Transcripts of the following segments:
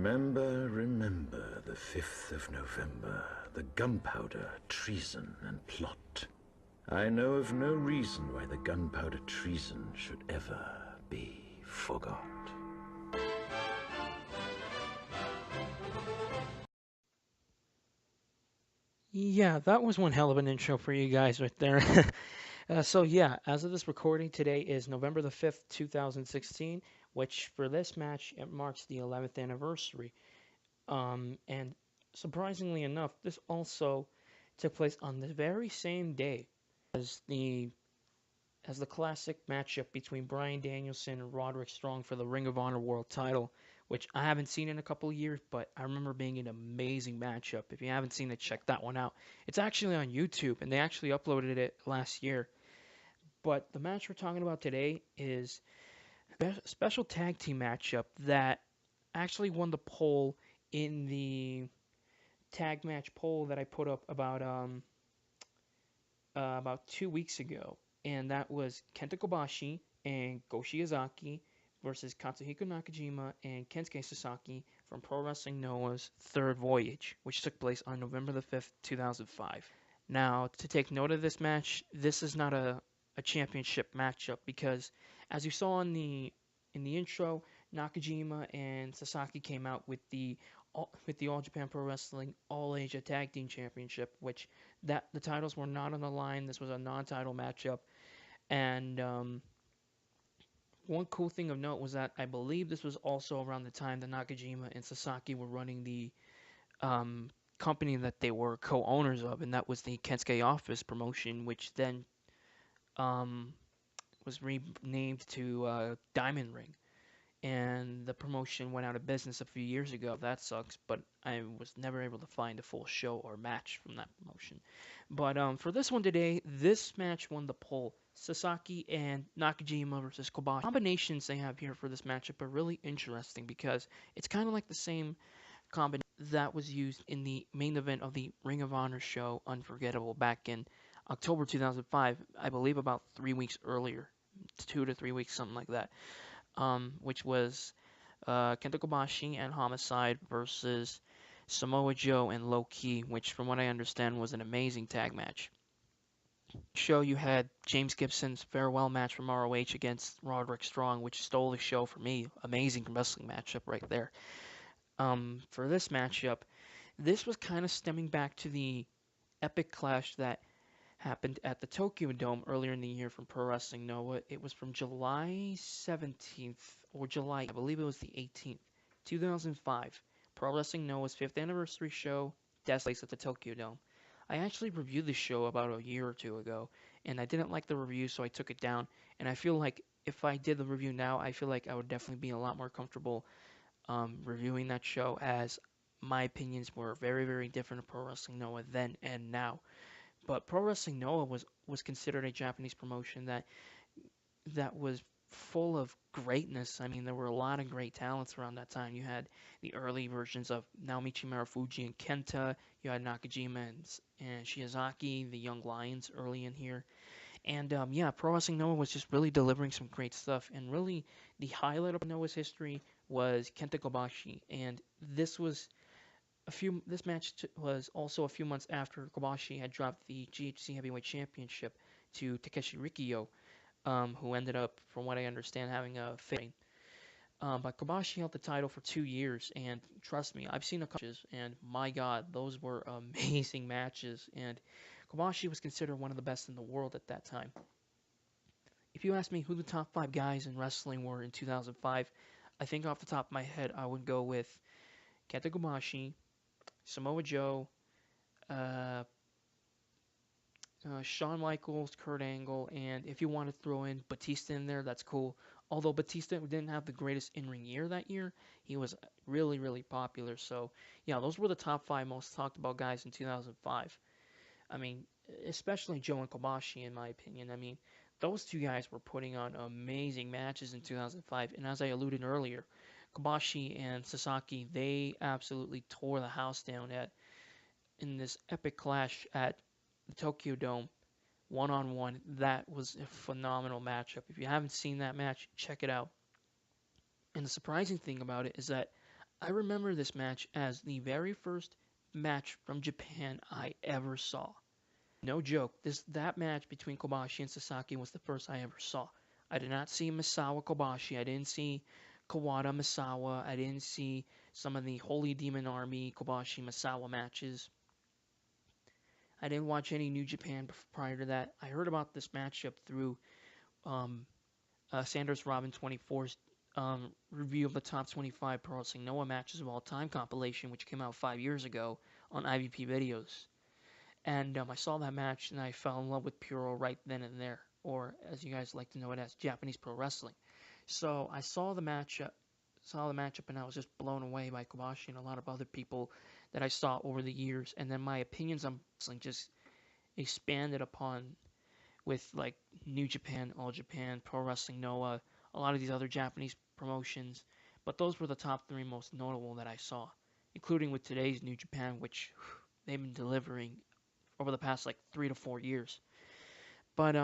Remember, remember the 5th of November, the gunpowder, treason, and plot. I know of no reason why the gunpowder treason should ever be forgot. Yeah, that was one hell of an intro for you guys right there. So yeah, as of this recording, today is November the 5th, 2016, which for this match, it marks the 11th anniversary. And surprisingly enough, this also took place on the very same day as the classic matchup between Bryan Danielson and Roderick Strong for the Ring of Honor World Title, which I haven't seen in a couple of years, but I remember being an amazing matchup. If you haven't seen it, check that one out. It's actually on YouTube, and they actually uploaded it last year. But the match we're talking about today is a special tag team matchup that actually won the poll in the tag match poll that I put up about 2 weeks ago, and that was Kenta Kobashi and Go Shiozaki versus Katsuhiko Nakajima and Kensuke Sasaki from Pro Wrestling Noah's Third Voyage, which took place on November the 5th, 2005. Now, to take note of this match, this is not a championship matchup because, as you saw in the intro, Nakajima and Sasaki came out with the All Japan Pro Wrestling All Asia Tag Team Championship, which that the titles were not on the line. This was a non-title matchup, and one cool thing of note was that I believe this was also around the time that Nakajima and Sasaki were running the um, company that they were co-owners of, and that was the Kensuke Office promotion, which then um, was renamed to Diamond Ring. And the promotion went out of business a few years ago. That sucks, but I was never able to find a full show or match from that promotion. But for this one today, this match won the poll. Sasaki and Nakajima versus Kobashi. Combinations they have here for this matchup are really interesting because it's kind of like the same combination that was used in the main event of the Ring of Honor show Unforgettable back in October 2005, I believe about 3 weeks earlier, 2 to 3 weeks, something like that, which was Kenta Kobashi and Homicide versus Samoa Joe and Low Ki, which, from what I understand, was an amazing tag match. Show you had James Gibson's farewell match from ROH against Roderick Strong, which stole the show for me. Amazing wrestling matchup right there. For this matchup, this was kind of stemming back to the epic clash that happened at the Tokyo Dome earlier in the year from Pro Wrestling Noah. It was from July 17th or July, I believe it was the 18th, 2005. Pro Wrestling Noah's 5th anniversary show, Death Place at the Tokyo Dome. I actually reviewed the show about a year or two ago, and I didn't like the review, so I took it down. And I feel like if I did the review now, I feel like I would definitely be a lot more comfortable reviewing that show, as my opinions were very, very different of Pro Wrestling Noah then and now. But Pro Wrestling Noah was considered a Japanese promotion that was full of greatness. I mean, there were a lot of great talents around that time. You had the early versions of Naomichi Marufuji and Kenta. You had Nakajima and Shiozaki, the Young Lions, early in here. And yeah, Pro Wrestling Noah was just really delivering some great stuff. And really, the highlight of Noah's history was Kenta Kobashi. And this match was also a few months after Kobashi had dropped the GHC Heavyweight Championship to Takeshi Rikio, who ended up, from what I understand, having a fit. But Kobashi held the title for 2 years, and trust me, I've seen a couple matches, and my God, those were amazing matches. And Kobashi was considered one of the best in the world at that time. If you ask me who the top 5 guys in wrestling were in 2005, I think off the top of my head, I would go with Kenta Kobashi, Samoa Joe, uh, Shawn Michaels, Kurt Angle, and if you want to throw in Batista in there, that's cool. Although Batista didn't have the greatest in-ring year that year, he was really, really popular. So, yeah, those were the top 5 most talked about guys in 2005. I mean, especially Joe and Kobashi, in my opinion. I mean, those two guys were putting on amazing matches in 2005. And as I alluded earlier, Kobashi and Sasaki, they absolutely tore the house down in this epic clash at the Tokyo Dome, one-on-one. That was a phenomenal matchup. If you haven't seen that match, check it out. And the surprising thing about it is that I remember this match as the very first match from Japan I ever saw. No joke, that match between Kobashi and Sasaki was the first I ever saw. I did not see Misawa Kobashi. I didn't see Kawada Misawa. I didn't see some of the Holy Demon Army Kobashi Misawa matches. I didn't watch any New Japan prior to that. I heard about this matchup through um, Sanders Robin 24's review of the top 25 Pro Wrestling Noah matches of all time compilation, which came out 5 years ago on IVP Videos. And I saw that match and I fell in love with Puro right then and there, or as you guys like to know it as, Japanese Pro Wrestling. So I saw the matchup, and I was just blown away by Kobashi and a lot of other people that I saw over the years. And then my opinions on wrestling just expanded upon with like New Japan, All Japan, Pro Wrestling Noah, a lot of these other Japanese promotions. But those were the top three most notable that I saw, including with today's New Japan, which they've been delivering over the past like 3 to 4 years. But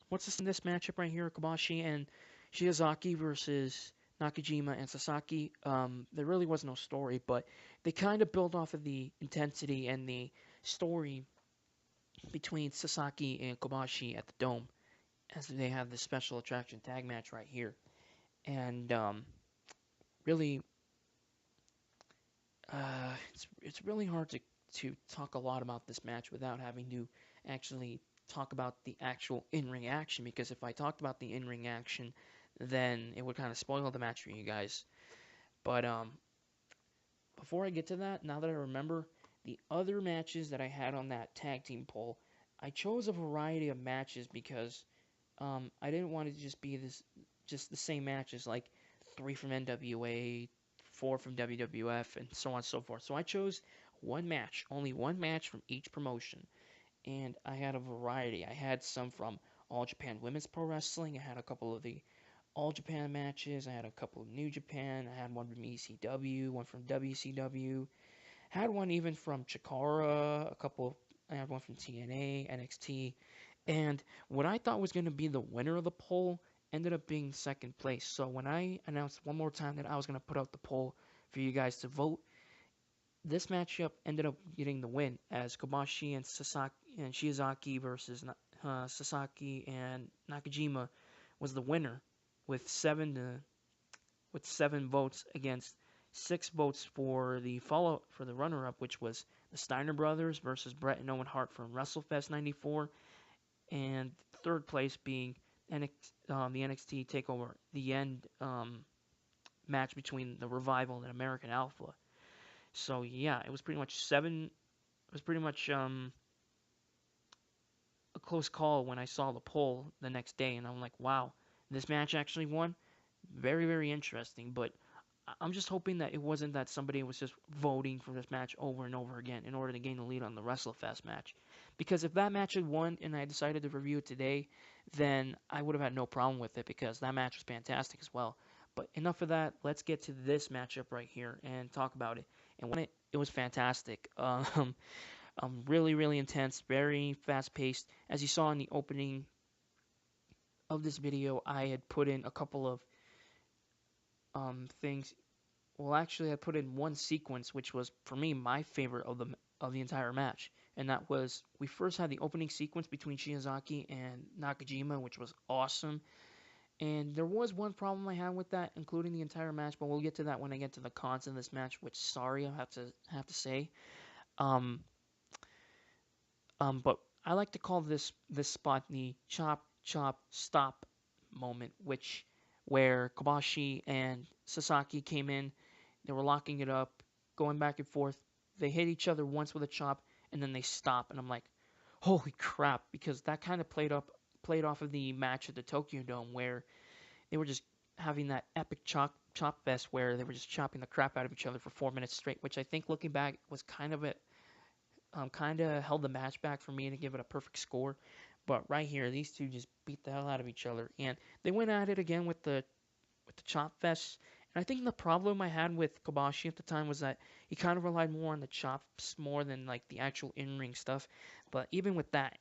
what's this matchup right here? Kobashi and Shiozaki versus Nakajima and Sasaki. There really was no story, but they kind of build off of the intensity and the story between Sasaki and Kobashi at the Dome, as they have this special attraction tag match right here. And really, it's really hard to talk a lot about this match without having to actually talk about the actual in-ring action, because if I talked about the in-ring action, then it would kind of spoil the match for you guys. But before I get to that, now that I remember the other matches that I had on that tag team poll, I chose a variety of matches because I didn't want it to just be just the same matches, like 3 from NWA, 4 from WWF, and so on and so forth. So I chose one match, only one match from each promotion, and I had a variety. I had some from All Japan Women's Pro Wrestling. I had a couple of the All Japan matches. I had a couple of New Japan. I had one from ECW, one from WCW. Had one even from Chikara. I had one from TNA, NXT, and what I thought was going to be the winner of the poll ended up being second place. So when I announced one more time that I was going to put out the poll for you guys to vote, this matchup ended up getting the win, as Kobashi and Sasaki and Shiozaki versus Sasaki and Nakajima was the winner with 7 votes against 6 votes for the runner-up, which was the Steiner Brothers versus Bret and Owen Hart from WrestleFest '94, and third place being the NXT Takeover the End match between the Revival and American Alpha. So yeah, it was pretty much a close call when I saw the poll the next day, and I'm like, wow, this match actually won. Very, very interesting. But I'm just hoping that it wasn't that somebody was just voting for this match over and over again in order to gain the lead on the WrestleFest match. Because if that match had won and I decided to review it today, then I would have had no problem with it, because that match was fantastic as well. But enough of that. Let's get to this matchup right here and talk about it. And when it was fantastic. Really, really intense, very fast-paced. As you saw in the opening of this video, I had put in a couple of things. Well, actually, I put in one sequence, which was for me my favorite of the entire match, and that was we first had the opening sequence between Shiozaki and Nakajima, which was awesome. And there was one problem I had with that, including the entire match, but we'll get to that when I get to the cons in this match. Which, sorry, I have to say. But I like to call this spot the chop chop stop moment, where Kobashi and Sasaki came in, they were locking it up, going back and forth. They hit each other once with a chop, and then they stop, and I'm like, holy crap, because that kind of played off of the match at the Tokyo Dome, where they were just having that epic chop fest where they were just chopping the crap out of each other for 4 minutes straight, which I think, looking back, was kind of held the match back for me to give it a perfect score. But right here, these two just beat the hell out of each other, and they went at it again with the chop fest. And I think the problem I had with Kobashi at the time was that he kind of relied more on the chops more than like the actual in-ring stuff. But even with that,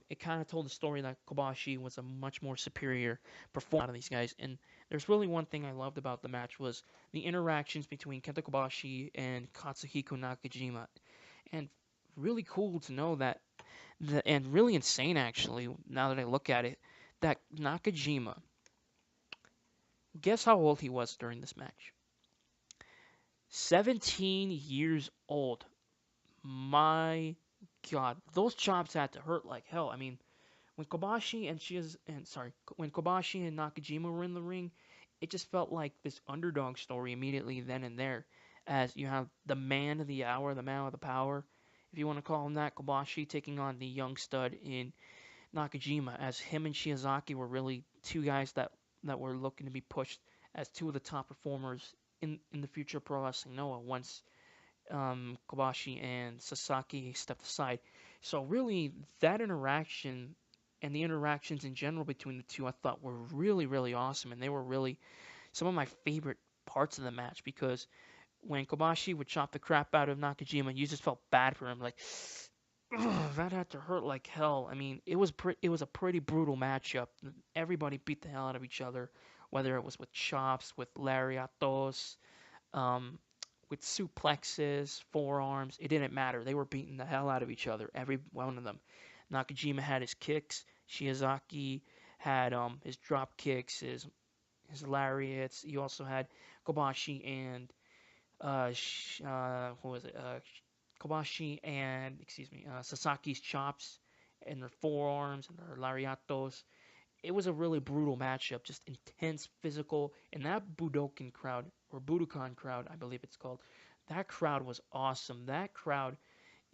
it kind of told the story that Kobashi was a much more superior performer out of these guys. And there's really one thing I loved about the match was the interactions between Kenta Kobashi and Katsuhiko Nakajima, and really cool to know that, and really insane actually. Now that I look at it, that Nakajima, guess how old he was during this match? 17 years old. My God, those chops had to hurt like hell. I mean, when Kobashi and when Kobashi and Nakajima were in the ring, it just felt like this underdog story immediately then and there. As you have the man of the hour, the man of the power, if you want to call him that, Kobashi taking on the young stud in Nakajima, as him and Shiozaki were really two guys that were looking to be pushed as two of the top performers in the future of Pro Wrestling Noah once Kobashi and Sasaki stepped aside. So really, that interaction and the interactions in general between the two, I thought were really, really awesome, and they were really some of my favorite parts of the match because when Kobashi would chop the crap out of Nakajima, you just felt bad for him, like that had to hurt like hell. I mean, it was a pretty brutal matchup. Everybody beat the hell out of each other, whether it was with chops, with lariatos, um, with suplexes, forearms. It didn't matter. They were beating the hell out of each other, every one of them. Nakajima had his kicks. Shiozaki had his drop kicks, his lariats. You also had Kobashi and what was it? Kobashi and Sasaki's chops and their forearms and their lariatos. It was a really brutal matchup, just intense, physical, and that Budokan crowd or Budokan crowd, I believe it's called. That crowd was awesome. That crowd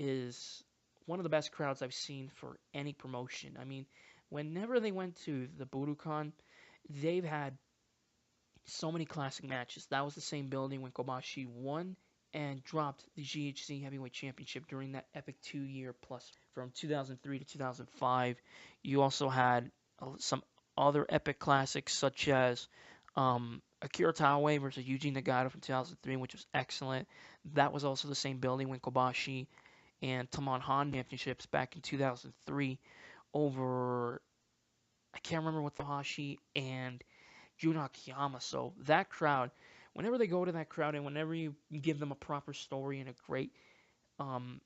is one of the best crowds I've seen for any promotion. I mean, whenever they went to the Budokan, they've had so many classic matches. That was the same building when Kobashi won and dropped the GHC Heavyweight Championship during that epic 2 year plus from 2003 to 2005. You also had some other epic classics such as Akira Taue versus Yuji Nagata from 2003, which was excellent. That was also the same building when Kobashi and Tamon Han championships back in 2003 over, I can't remember what, Hashi and Jun Akiyama. So that crowd, whenever they go to that crowd and whenever you give them a proper story and a great um,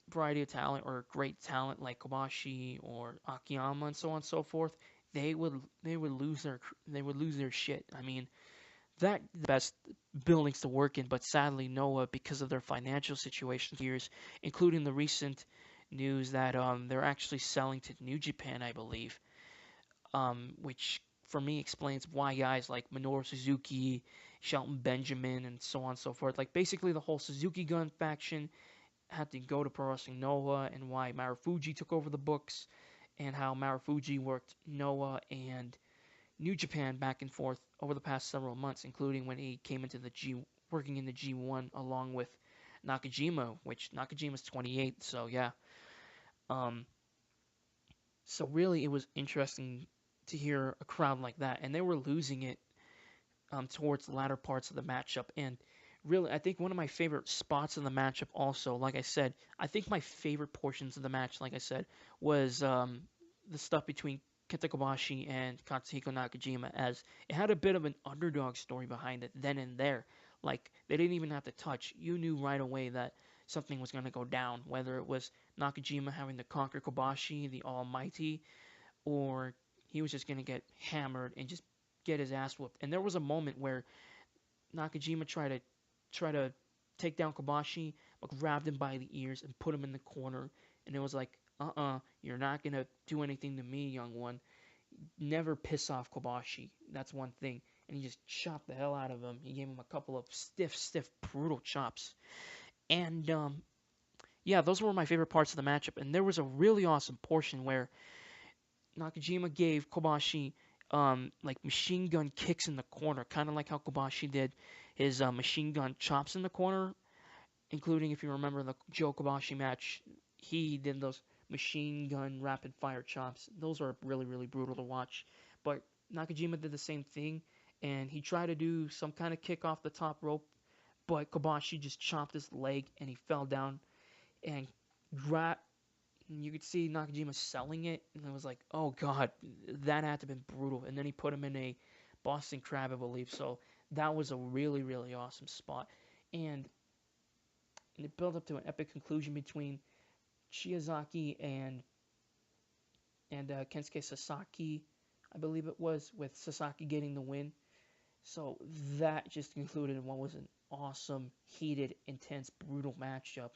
variety of talent or great talent like Kobashi or Akiyama and so on and so forth, they would lose their shit. I mean, that the best buildings to work in, but sadly Noah, because of their financial situation years, including the recent news that they're actually selling to New Japan, I believe, which for me explains why guys like Minoru Suzuki, Shelton Benjamin, and so on and so forth, like basically the whole Suzuki Gun faction had to go to Pro Wrestling Noah, and why Marufuji took over the books, and how Marufuji worked Noah and New Japan back and forth over the past several months, including when he came into working in the G1 along with Nakajima, which Nakajima's 28, so yeah. Um, so really, it was interesting to hear a crowd like that, and they were losing it towards the latter parts of the matchup. And really, I think one of my favorite spots in the matchup, also, like I said, I think my favorite portions of the match, like I said, was the stuff between Kenta Kobashi and Katsuhiko Nakajima, as it had a bit of an underdog story behind it then and there. Like, they didn't even have to touch. You knew right away that something was going to go down, whether it was Nakajima having to conquer Kobashi, the Almighty, or he was just going to get hammered and just get his ass whooped. And there was a moment where Nakajima tried to take down Kobashi, but grabbed him by the ears and put him in the corner. And it was like, you're not gonna do anything to me, young one. Never piss off Kobashi. That's one thing. And he just chopped the hell out of him. He gave him a couple of stiff, brutal chops. And yeah, those were my favorite parts of the matchup. And there was a really awesome portion where Nakajima gave Kobashi like machine gun kicks in the corner, kind of like how Kobashi did his machine gun chops in the corner, including, if you remember the Joe Kobashi match, he did those machine gun rapid fire chops. Those are really, really brutal to watch. But Nakajima did the same thing, and he tried to do some kind of kick off the top rope, but Kobashi just chopped his leg and he fell down and gra- you could see Nakajima selling it, and it was like, oh god, that had to have been brutal. And then he put him in a Boston Crab, I believe. So that was a really, really awesome spot. And it built up to an epic conclusion between Shiozaki and Kensuke Sasaki, I believe it was, with Sasaki getting the win. So that just concluded what was an awesome, heated, intense, brutal matchup.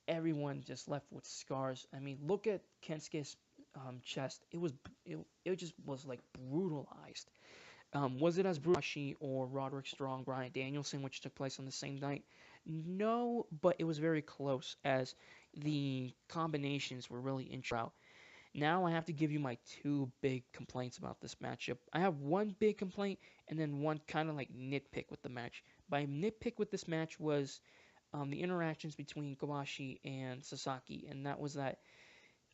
Everyone just left with scars. I mean, look at Kensuke's chest. It just was like brutalized. Was it as brutal as or Roderick Strong, Bryan Danielson, which took place on the same night? No, but it was very close as the combinations were really intro. Now I have to give you my two big complaints about this matchup. I have one big complaint and then one kind of like nitpick with the match. My nitpick with this match was the interactions between Kobashi and Sasaki, and that was that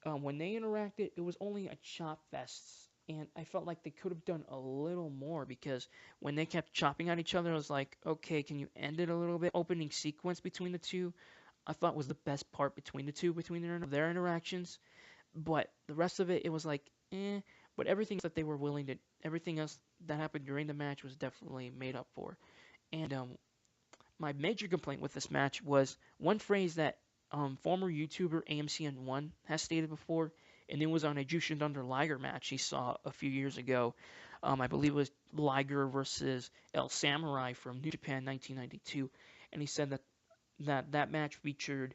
when they interacted, it was only a chop fest, and I felt like they could have done a little more because when they kept chopping at each other, I was like, okay, can you end it a little bit? Opening sequence between the two, I thought was the best part between the two, between their interactions, but the rest of it, it was like, eh. But everything else that happened during the match was definitely made up for. And my major complaint with this match was one phrase that former YouTuber AMCN1 has stated before, and it was on a Jushin Thunder Liger match he saw a few years ago. I believe it was Liger versus El Samurai from New Japan 1992, and he said that match featured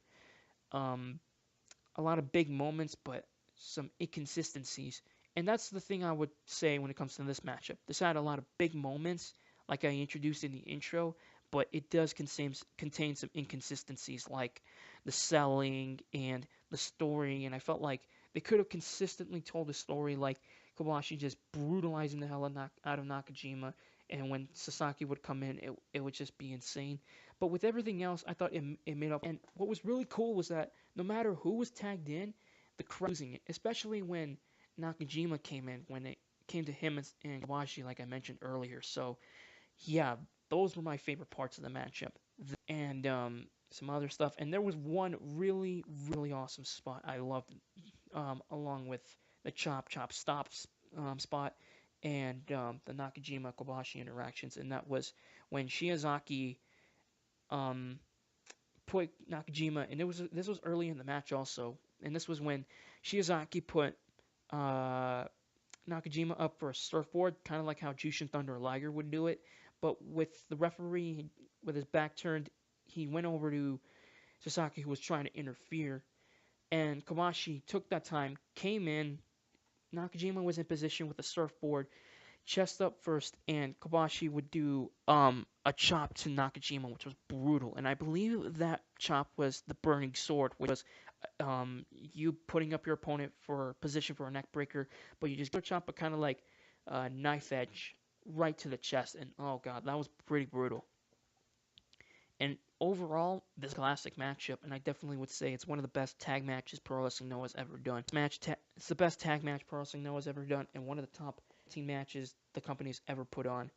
a lot of big moments, but some inconsistencies. And that's the thing I would say when it comes to this matchup. This had a lot of big moments, like I introduced in the intro, but it does contain some inconsistencies, like the selling and the story. And I felt like they could have consistently told a story, like Kobashi just brutalizing the hell out of Nakajima, and when Sasaki would come in, it would just be insane. But with everything else, I thought it made up. And what was really cool was that no matter who was tagged in, the crowd was using it, especially when Nakajima came in, when it came to him and Kobashi, like I mentioned earlier. So, yeah, those were my favorite parts of the matchup. And some other stuff. And there was one really, really awesome spot I loved, along with the Chop Chop Stop spot and the Nakajima Kobashi interactions. And that was when Shiozaki put Nakajima, and this was early in the match also, and this was when Shiozaki put Nakajima up for a surfboard, kind of like how Jushin Thunder Liger would do it, but with the referee with his back turned, he went over to Sasaki, who was trying to interfere, and Kobashi took that time, came in. Nakajima was in position with the surfboard, chest up first, and Kobashi would do a chop to Nakajima, which was brutal. And I believe that chop was the Burning Sword, which was you putting up your opponent for position for a neck breaker, but you just go chop, but kind of like knife edge right to the chest. And oh god, that was pretty brutal. And overall, this classic matchup, and I definitely would say it's one of the best tag matches Pro Wrestling Noah's ever done. It's the best tag match Pro Wrestling Noah's ever done, and one of the top team matches the company's ever put on.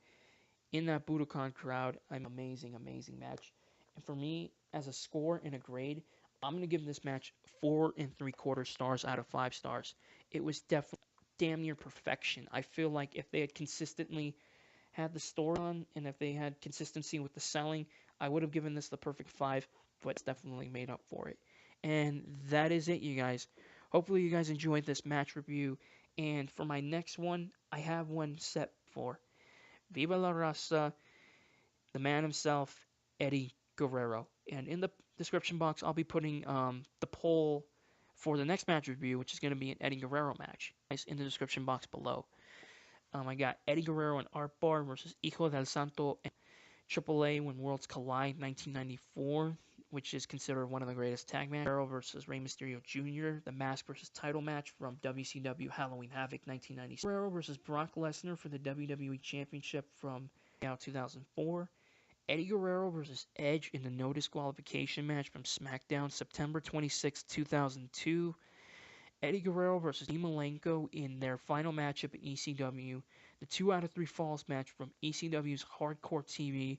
In that Budokan crowd, amazing, amazing match. And for me, as a score and a grade, I'm gonna give this match 4.75 stars out of 5 stars. It was definitely damn near perfection. I feel like if they had consistently had the story on, and if they had consistency with the selling, I would have given this the perfect 5, but it's definitely made up for it. And that is it, you guys. Hopefully you guys enjoyed this match review. And for my next one, I have one set for Viva la Raza, the man himself, Eddie Guerrero. And in the description box, I'll be putting the poll for the next match review, which is going to be an Eddie Guerrero match, in the description box below. I got Eddie Guerrero and Art Bar versus Hijo del Santo and AAA When Worlds Collide 1994, which is considered one of the greatest tag matches. Guerrero versus Rey Mysterio Jr., the mask versus title match from WCW Halloween Havoc 1996. Guerrero versus Brock Lesnar for the WWE Championship from 2004. Eddie Guerrero versus Edge in the no disqualification match from SmackDown September 26, 2002. Eddie Guerrero versus Dean Malenko in their final matchup in ECW. The 2 out of 3 Falls match from ECW's Hardcore TV,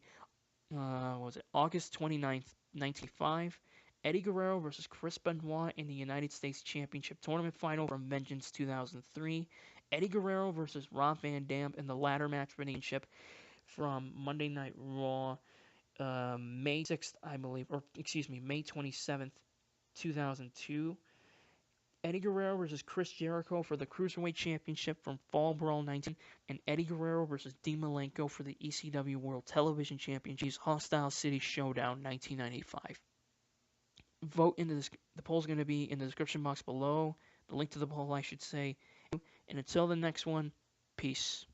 August 29th, 1995. Eddie Guerrero versus Chris Benoit in the United States Championship Tournament Final from Vengeance 2003. Eddie Guerrero versus Rob Van Dam in the ladder match for the championship from Monday Night Raw, May 6th, I believe, or excuse me, May 27th, 2002. Eddie Guerrero versus Chris Jericho for the Cruiserweight Championship from Fall Brawl 19, and Eddie Guerrero versus Dean Malenko for the ECW World Television Championship, Hostile City Showdown 1995. Vote in the poll's going to be in the description box below, the link to the poll, I should say. And until the next one, peace.